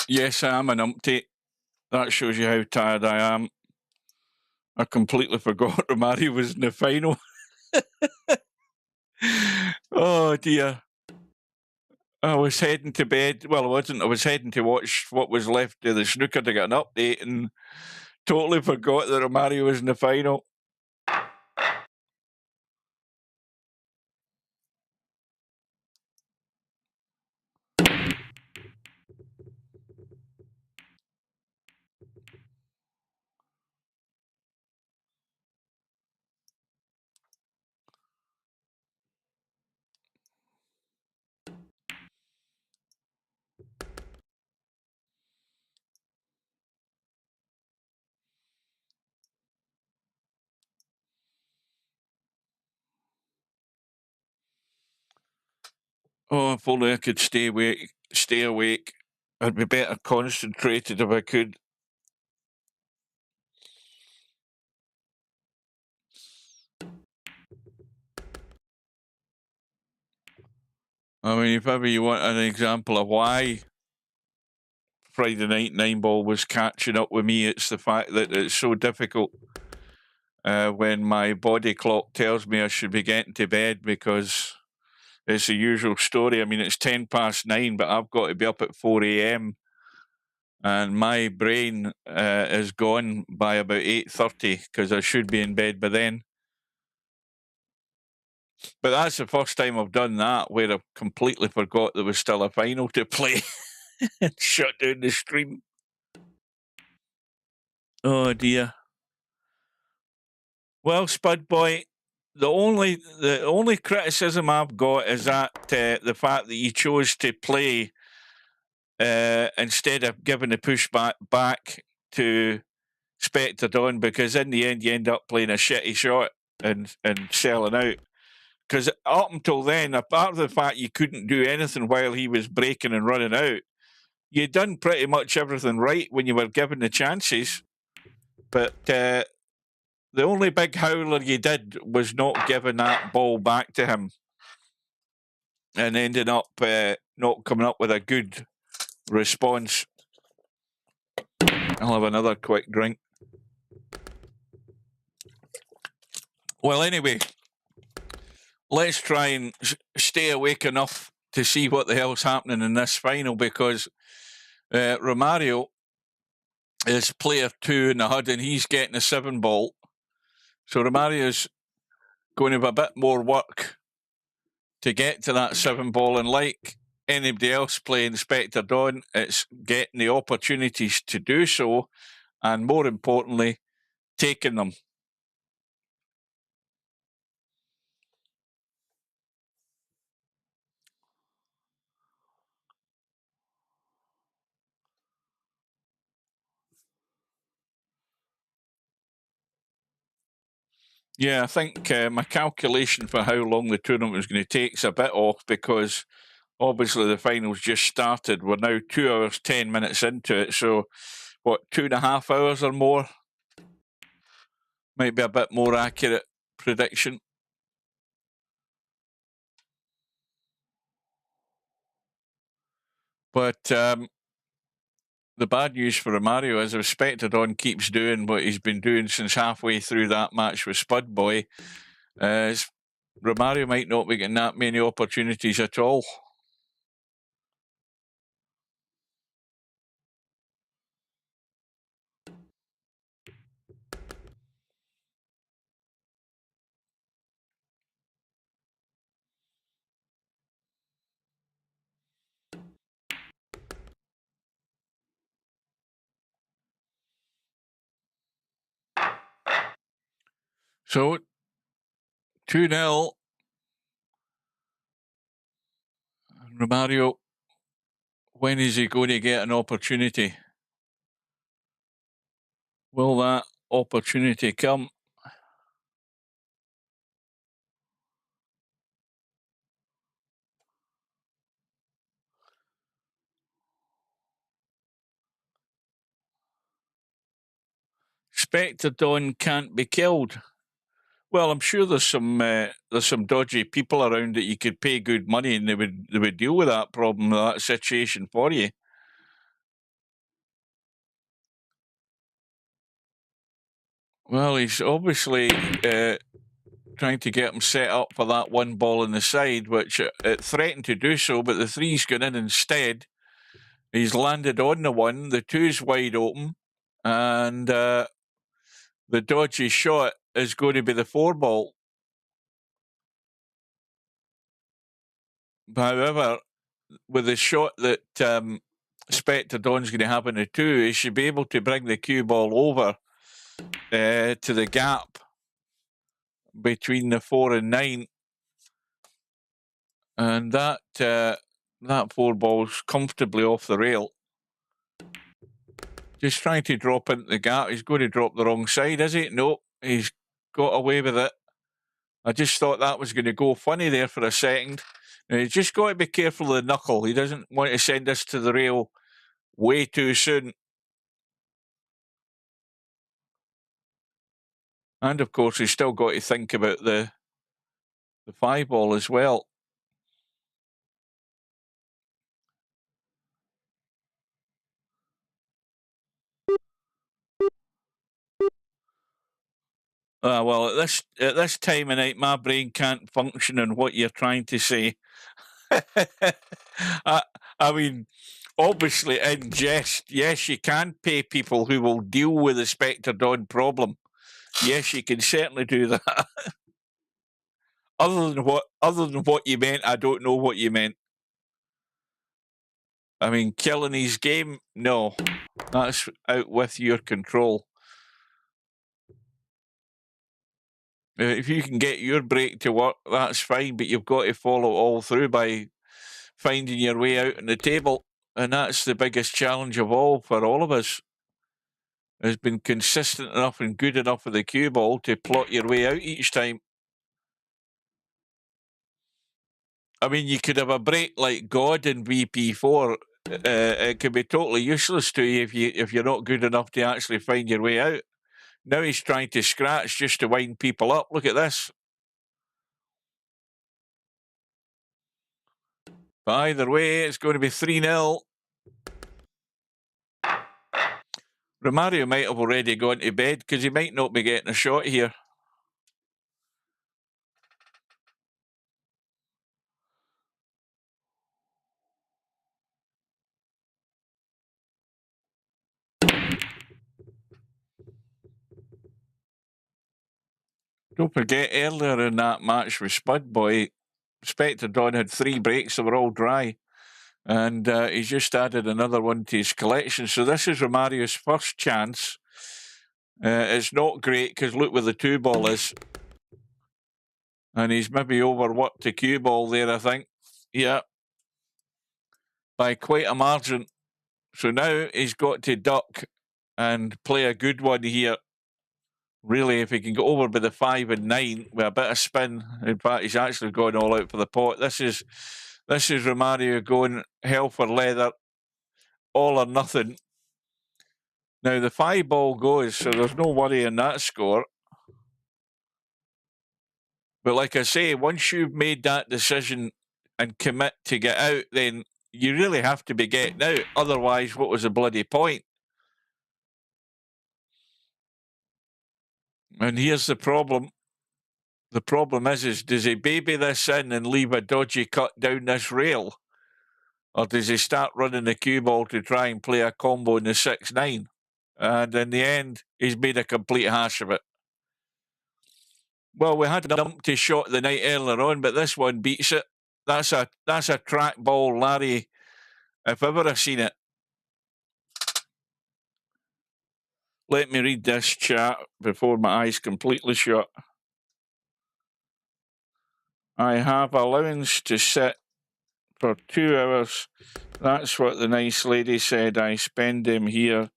Yes, I am an umpty. That shows you how tired I am. I completely forgot Romario was in the final. Oh, dear. I was heading to bed. Well, I wasn't. I was heading to watch what was left of the snooker to get an update and totally forgot that Romario was in the final. Oh, if only I could stay awake. I'd be better concentrated if I could. I mean, if ever you want an example of why Friday night 9-ball was catching up with me, it's the fact that it's so difficult when my body clock tells me I should be getting to bed, because it's the usual story. I mean, it's 9:10, but I've got to be up at 4 a.m. and my brain is gone by about 8:30 because I should be in bed by then. But that's the first time I've done that, where I've completely forgot there was still a final to play and shut down the stream. Oh, dear. Well, Spud Boy, the only criticism I've got is that the fact that you chose to play instead of giving the push back to Spectre Dawn, because in the end you end up playing a shitty shot and selling out. Because up until then, apart from the fact you couldn't do anything while he was breaking and running out, you'd done pretty much everything right when you were given the chances. But the only big howler you did was not giving that ball back to him, and ended up not coming up with a good response. I'll have another quick drink. Well, anyway, let's try and stay awake enough to see what the hell's happening in this final, because Romario is player 2 in the HUD and he's getting a 7-ball. So Romario's going to have a bit more work to get to that 7-ball, and like anybody else playing Spectre Dawn, it's getting the opportunities to do so, and more importantly, taking them. Yeah, I think my calculation for how long the tournament was going to take is a bit off, because obviously the finals just started. We're now 2 hours, 10 minutes into it. So, what, 2.5 hours or more? Might be a bit more accurate prediction. But the bad news for Romario is, if Spectre Dawn keeps doing what he's been doing since halfway through that match with Spud Boy, Romario might not be getting that many opportunities at all. So, 2-0. Romario, when is he going to get an opportunity? Will that opportunity come? Spectre Dawn can't be killed. Well, I'm sure there's some dodgy people around that you could pay good money and they would deal with that problem, that situation for you. Well, he's obviously trying to get him set up for that one ball in the side, which it threatened to do so, but the three's gone in instead. He's landed on the one, the two's wide open, and the dodgy shot is going to be the four ball. However, with the shot that Spectre Dawn's going to have in the two, he should be able to bring the cue ball over to the gap between the 4 and 9. And that four ball's comfortably off the rail. Just trying to drop into the gap. He's going to drop the wrong side, is he? No, he's got away with it. I just thought that was going to go funny there for a second. Now, he's just got to be careful of the knuckle. He doesn't want to send us to the rail way too soon. And, of course, he's still got to think about the 5 ball as well. Well, at this time of night, my brain can't function on what you're trying to say. I mean, obviously, in jest, yes, you can pay people who will deal with the Spectre Dawn problem. Yes, you can certainly do that. Other than what you meant, I don't know what you meant. I mean, killing his game, no, that's out with your control. If you can get your break to work, that's fine, but you've got to follow all through by finding your way out on the table. And that's the biggest challenge of all for all of us, has been consistent enough and good enough with the cue ball to plot your way out each time. I mean, you could have a break like God in VP4. It could be totally useless to you if you're not good enough to actually find your way out. Now he's trying to scratch just to wind people up. Look at this. But either way, it's going to be 3-0. Romario might have already gone to bed because he might not be getting a shot here. Don't forget, earlier in that match with Spudboy, Spectre Dawn had 3 breaks that were all dry. And he's just added another one to his collection. So this is Romario's first chance. It's not great because look where the 2 ball is. And he's maybe overworked the cue ball there, I think. Yeah. By quite a margin. So now he's got to duck and play a good one here. Really, if he can go over by the 5 and 9 with a bit of spin. In fact, he's actually going all out for the pot. This is Romario going hell for leather, all or nothing. Now the 5 ball goes, so there's no worry in that score. But like I say, once you've made that decision and commit to get out, then you really have to be getting out. Otherwise, what was the bloody point? And here's the problem. The problem is does he baby this in and leave a dodgy cut down this rail? Or does he start running the cue ball to try and play a combo in the 6-9? And in the end, he's made a complete hash of it. Well, we had a dumpty shot the night earlier on, but this one beats it. That's a track ball, Larry, if ever I've seen it. Let me read this chat before my eyes completely shut. I have allowance to sit for 2 hours. That's what the nice lady said. I spend them here.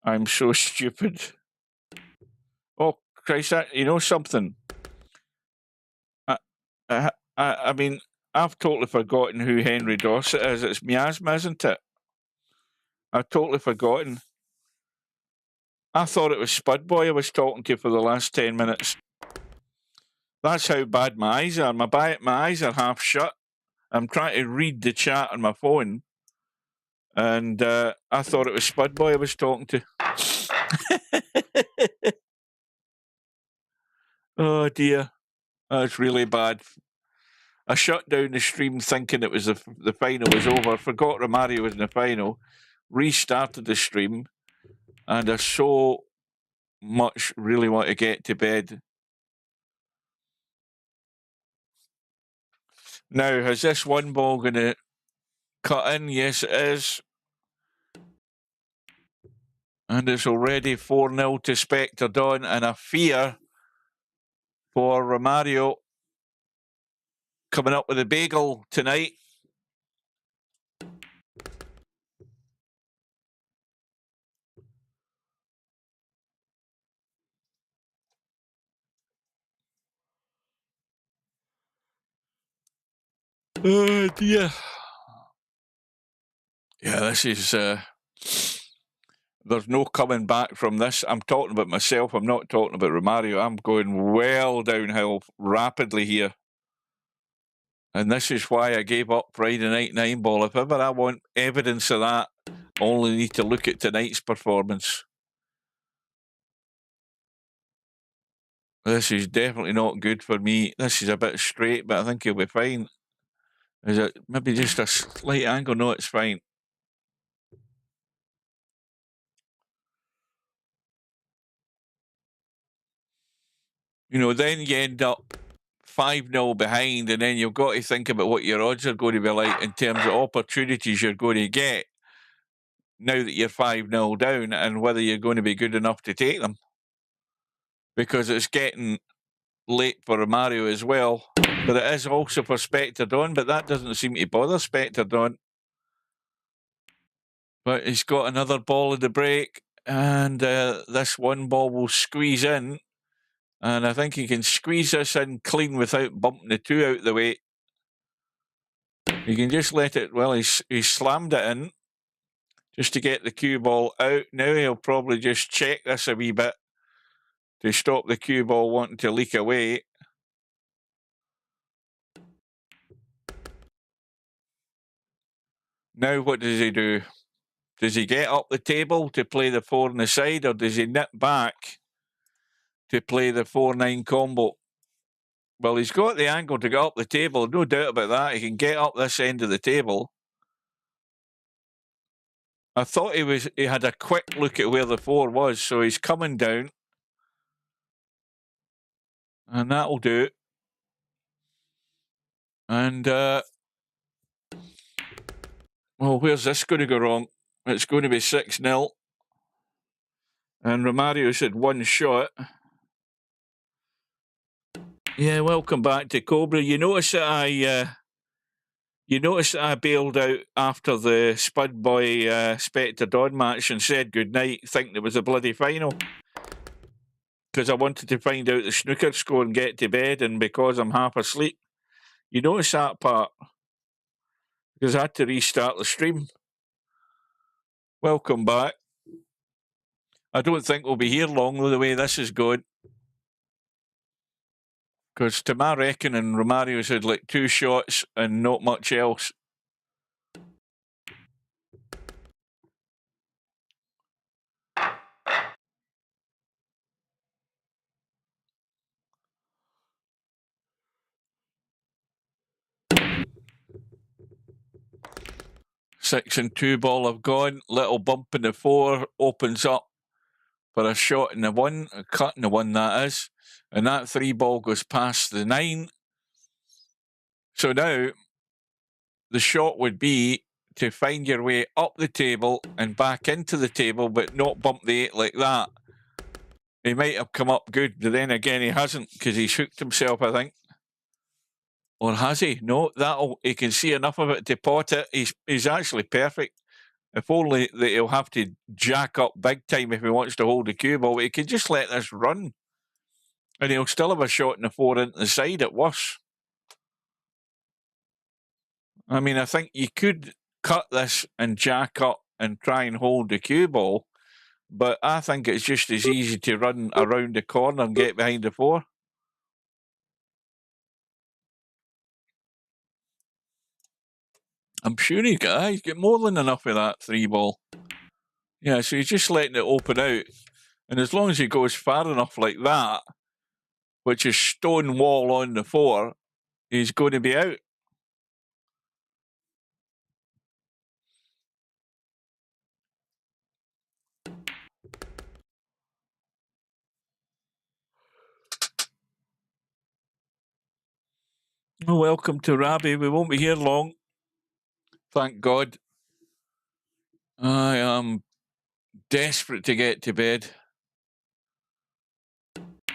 I'm so stupid. Oh, Christ, you know something? I mean, I've totally forgotten who Henry Dossett is. It's miasma, isn't it? I've totally forgotten. I thought it was Spudboy I was talking to for the last 10 minutes. That's how bad my eyes are. My eyes are half shut. I'm trying to read the chat on my phone. And I thought it was Spudboy I was talking to. Oh dear, that's really bad. I shut down the stream thinking it was the final was over. Forgot Romario was in the final. Restarted the stream, and I so much really want to get to bed. Now, is this one ball going to cut in? Yes, it is. And it's already 4-0 to Spectre Dawn, and a fear for Romario coming up with a bagel tonight. Oh dear. Yeah, this is there's no coming back from this. I'm talking about myself. I'm not talking about Romario. I'm going well downhill rapidly here. And this is why I gave up Friday Night 9-ball. If ever I want evidence of that, I only need to look at tonight's performance. This is definitely not good for me. This is a bit straight, but I think he'll be fine. Is it maybe just a slight angle? No, it's fine. You know, then you end up 5-0 behind, and then you've got to think about what your odds are going to be like in terms of opportunities you're going to get now that you're 5-0 down, and whether you're going to be good enough to take them. Because it's getting late for Romario as well. But it is also for Spectre Dawn, but that doesn't seem to bother Spectre Dawn. But he's got another ball in the break, and this one ball will squeeze in. And I think he can squeeze this in clean without bumping the two out of the way. He can just let it, well, he slammed it in just to get the cue ball out. Now he'll probably just check this a wee bit to stop the cue ball wanting to leak away. Now what does he do? Does he get up the table to play the 4 on the side, or does he nip back to play the 4-9 combo? Well, he's got the angle to get up the table, no doubt about that. He can get up this end of the table. I thought he had a quick look at where the 4 was, so he's coming down. And that'll do it. And, well, where's this going to go wrong? It's going to be 6-0. And Romario's had one shot. Yeah, welcome back to Cobra. You notice that I bailed out after the Spud Boy Spectre Dawn match and said goodnight, thinking it was a bloody final. Because I wanted to find out the snooker score and get to bed, and because I'm half asleep. You notice that part? Because I had to restart the stream. Welcome back. I don't think we'll be here long, though, the way this is going. Because to my reckoning, Romario's had like 2 shots and not much else. Six and 2 ball have gone. Little bump in the 4 opens up for a shot in the 1, a cut in the 1 that is. And that 3 ball goes past the 9. So now the shot would be to find your way up the table and back into the table, but not bump the 8 like that. He might have come up good, but then again he hasn't, because he's hooked himself, I think. Or has he? No, he can see enough of it to pot it. He's actually perfect. If only that he'll have to jack up big time if he wants to hold the cue ball. But he can just let this run, and he'll still have a shot in the 4 into the side at worst. I mean, I think you could cut this and jack up and try and hold the cue ball, but I think it's just as easy to run around the corner and get behind the 4. I'm sure he's got more than enough of that 3 ball. Yeah, so he's just letting it open out. And as long as he goes far enough like that, which is stone wall on the 4, he's going to be out. Oh, welcome to Rabbie. We won't be here long. Thank God. I am desperate to get to bed.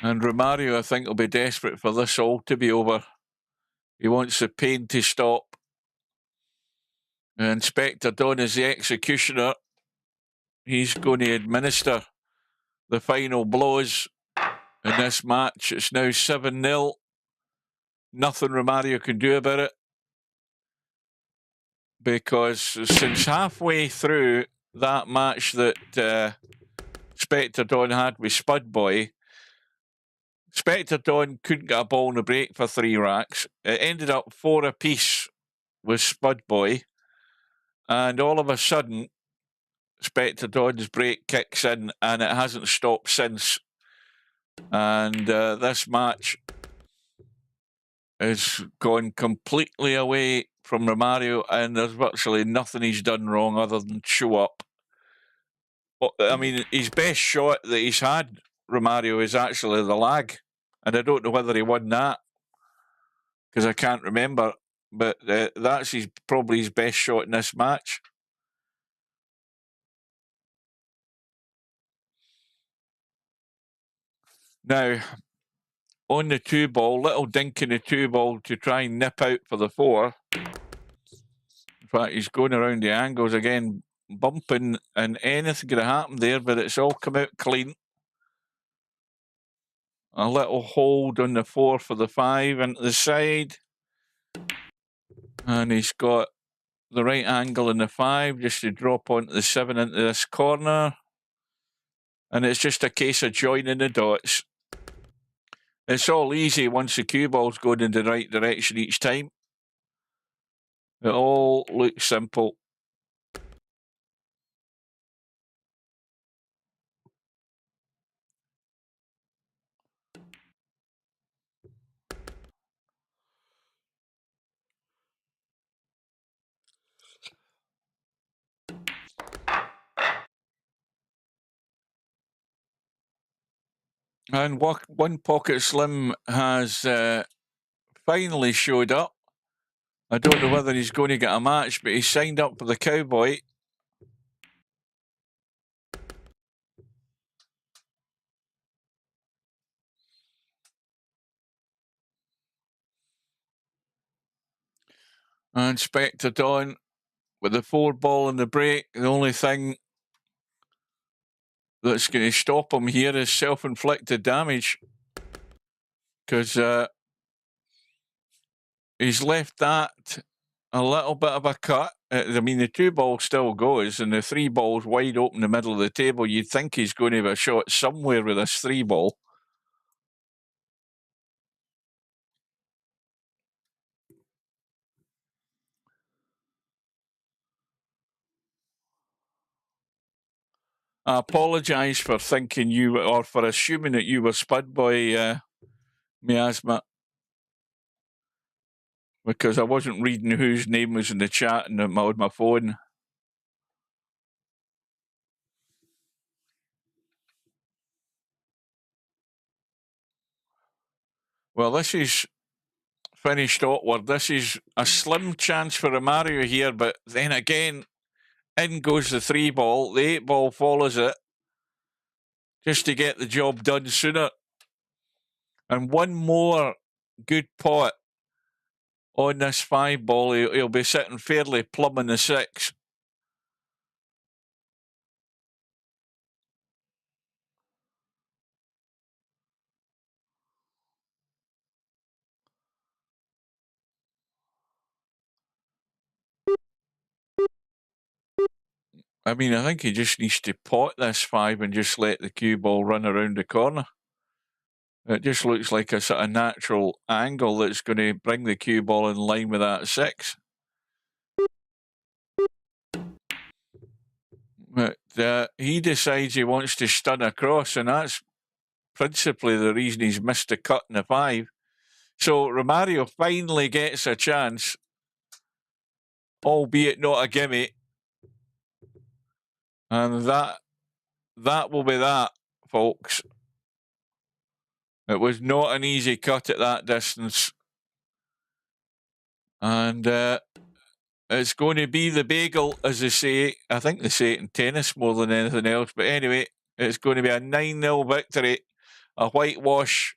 And Romario, I think, will be desperate for this all to be over. He wants the pain to stop. And Inspector Don is the executioner. He's going to administer the final blows in this match. It's now 7-0. Nothing Romario can do about it. Because since halfway through that match that Spectre Don had with Spud Boy, Spectre Don couldn't get a ball in the break for 3 racks. It ended up 4 apiece with Spud Boy. And all of a sudden, Spectre Don's break kicks in and it hasn't stopped since. And this match has gone completely away from Romario, and there's virtually nothing he's done wrong other than show up. I mean, his best shot that he's had, Romario, is actually the lag. And I don't know whether he won that, because I can't remember. But that's probably his best shot in this match. Now, on the 2-ball, little dink in the 2-ball to try and nip out for the 4. In fact, he's going around the angles again, bumping, and anything could have happened there, but it's all come out clean. A little hold on the 4 for the 5 into the side. And he's got the right angle in the 5 just to drop onto the 7 into this corner. And it's just a case of joining the dots. It's all easy once the cue ball's going in the right direction each time. It all looks simple. And One Pocket Slim has finally showed up. I don't know whether he's going to get a match, but he's signed up for the Cowboy. And Spectre Don with the 4-ball in the break. The only thing that's going to stop him here is self-inflicted damage, because he's left that a little bit of a cut. I mean, the 2-ball still goes, and the 3-ball's wide open in the middle of the table. You'd think he's going to have a shot somewhere with this 3-ball. I apologise for thinking you, or for assuming that you were Spud Boy, Miasma, because I wasn't reading whose name was in the chat on my phone. Well, this is finished awkward. This is a slim chance for Romario here, but then again, in goes the 3-ball. The 8-ball follows it just to get the job done sooner. And one more good pot on this 5-ball, he'll be sitting fairly plumb in the 6. I mean, I think he just needs to pot this 5 and just let the cue ball run around the corner. It just looks like a sort of natural angle that's going to bring the cue ball in line with that 6. But he decides he wants to stun across, and that's principally the reason he's missed a cut in the 5. So Romario finally gets a chance, albeit not a gimme. And that will be that, folks. It was not an easy cut at that distance. And it's going to be the bagel, as they say. I think they say it in tennis more than anything else. But anyway, it's going to be a 9-0 victory, a whitewash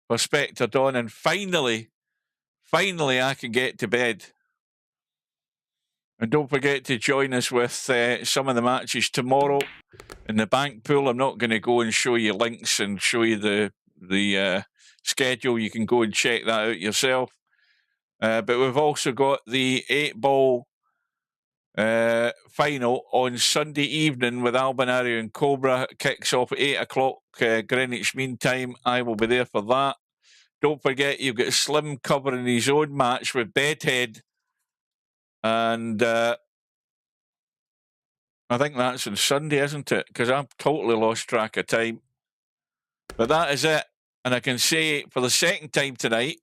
for Spectre Dawn. And finally, I can get to bed. And don't forget to join us with some of the matches tomorrow in the bank pool. I'm not going to go and show you links and show you the schedule. You can go and check that out yourself. But we've also got the 8-ball final on Sunday evening with Albinario and Cobra. It kicks off at 8 o'clock Greenwich Mean Time. I will be there for that. Don't forget, you've got Slim covering his own match with Bedhead. And I think that's on Sunday, isn't it? Because I've totally lost track of time. But that is it. And I can say for the second time tonight,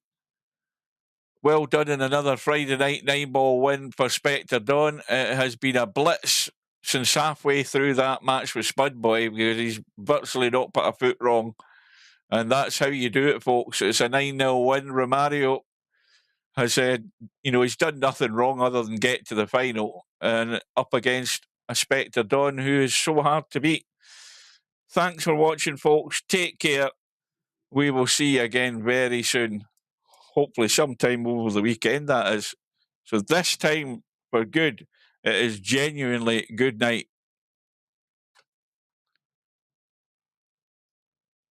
well done in another Friday night 9-ball win for Spectre Dawn. It has been a blitz since halfway through that match with Spudboy because he's virtually not put a foot wrong. And that's how you do it, folks. It's a 9-0 win. Romario has said, he's done nothing wrong other than get to the final and up against a Spectre Dawn who is so hard to beat. Thanks for watching, folks. Take care. We will see you again very soon. Hopefully sometime over the weekend, that is. So this time, for good, it is genuinely good night.